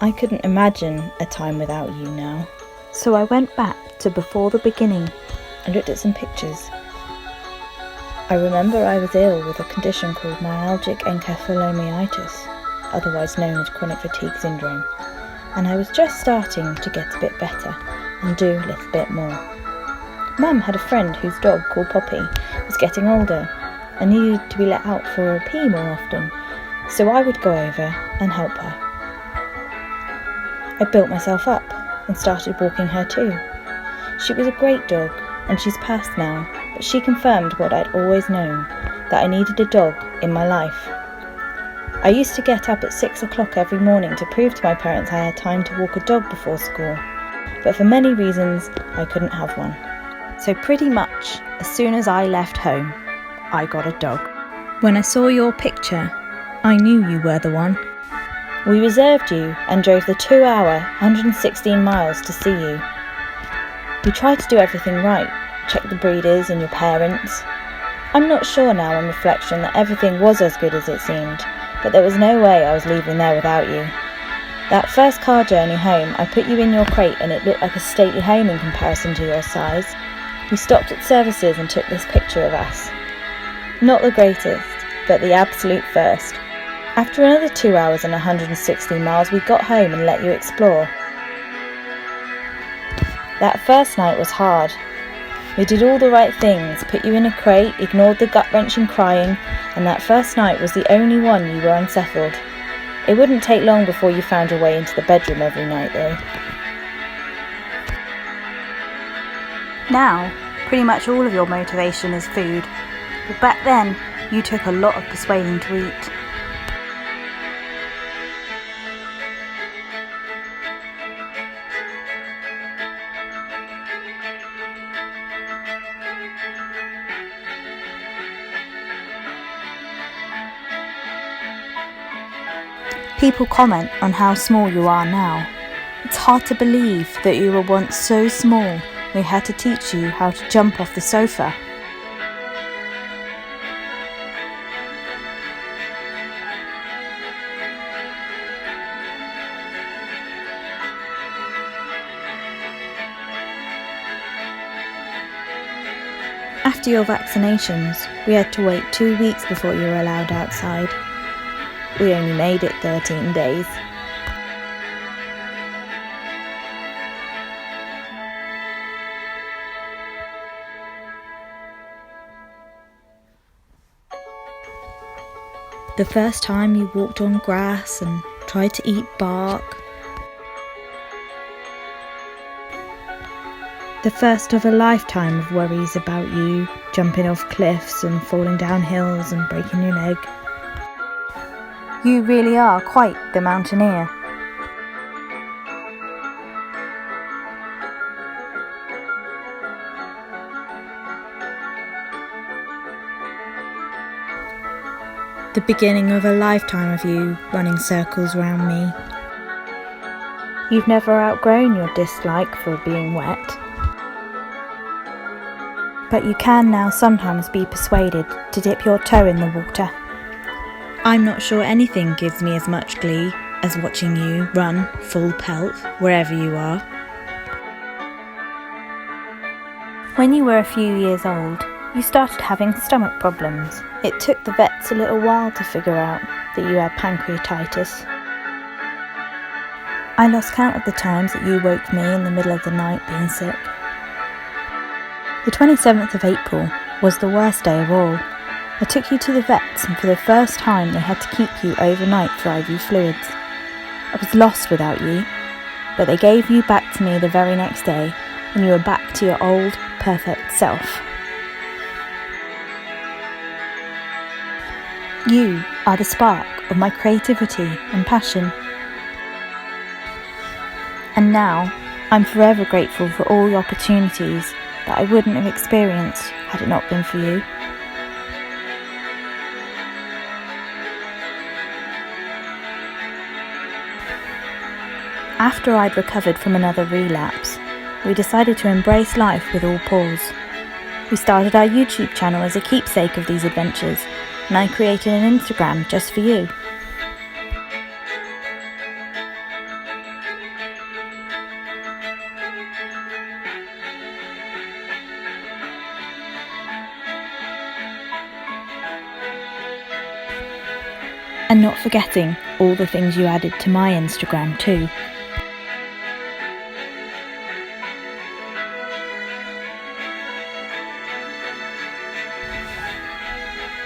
I couldn't imagine a time without you now. So I went back to before the beginning and looked at some pictures. I remember I was ill with a condition called myalgic encephalomyelitis, otherwise known as chronic fatigue syndrome, and I was just starting to get a bit better and do a little bit more. Mum had a friend whose dog, called Poppy, was getting older and needed to be let out for a pee more often, so I would go over and help her. I built myself up and started walking her too. She was a great dog, and she's passed now, but she confirmed what I'd always known, that I needed a dog in my life. I used to get up at 6 o'clock every morning to prove to my parents I had time to walk a dog before school, but for many reasons I couldn't have one. So pretty much as soon as I left home, I got a dog. When I saw your picture, I knew you were the one. We reserved you and drove the 2-hour, 116 miles to see you. We tried to do everything right, check the breeders and your parents. I'm not sure now on reflection that everything was as good as it seemed, but there was no way I was leaving there without you. That first car journey home, I put you in your crate and it looked like a stately home in comparison to your size. We stopped at services and took this picture of us. Not the greatest, but the absolute first. After another 2 hours and 116 miles, we got home and let you explore. That first night was hard. We did all the right things, put you in a crate, ignored the gut-wrenching crying, and that first night was the only one you were unsettled. It wouldn't take long before you found your way into the bedroom every night though. Now, pretty much all of your motivation is food, but back then, you took a lot of persuading to eat. People comment on how small you are now. It's hard to believe that you were once so small we had to teach you how to jump off the sofa. After your vaccinations, we had to wait 2 weeks before you were allowed outside. We only made it 13 days. The first time you walked on grass and tried to eat bark. The first of a lifetime of worries about you jumping off cliffs and falling down hills and breaking your leg. You really are quite the mountaineer. The beginning of a lifetime of you running circles round me. You've never outgrown your dislike for being wet. But you can now sometimes be persuaded to dip your toe in the water. I'm not sure anything gives me as much glee as watching you run full pelt wherever you are. When you were a few years old, you started having stomach problems. It took the vets a little while to figure out that you had pancreatitis. I lost count of the times that you woke me in the middle of the night being sick. The 27th of April was the worst day of all. I took you to the vets and for the first time they had to keep you overnight for IV fluids. I was lost without you, but they gave you back to me the very next day and you were back to your old, perfect self. You are the spark of my creativity and passion. And now, I'm forever grateful for all the opportunities that I wouldn't have experienced had it not been for you. After I'd recovered from another relapse, we decided to embrace life with all paws. We started our YouTube channel as a keepsake of these adventures, and I created an Instagram just for you. And not forgetting all the things you added to my Instagram too.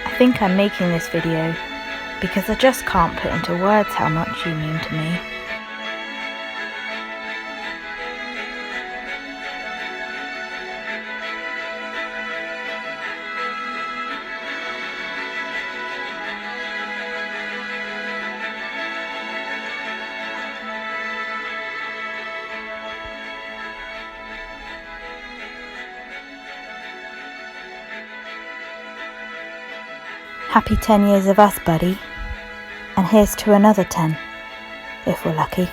I think I'm making this video because I just can't put into words how much you mean to me. Happy 10 years of us, buddy. And here's to another 10, if we're lucky.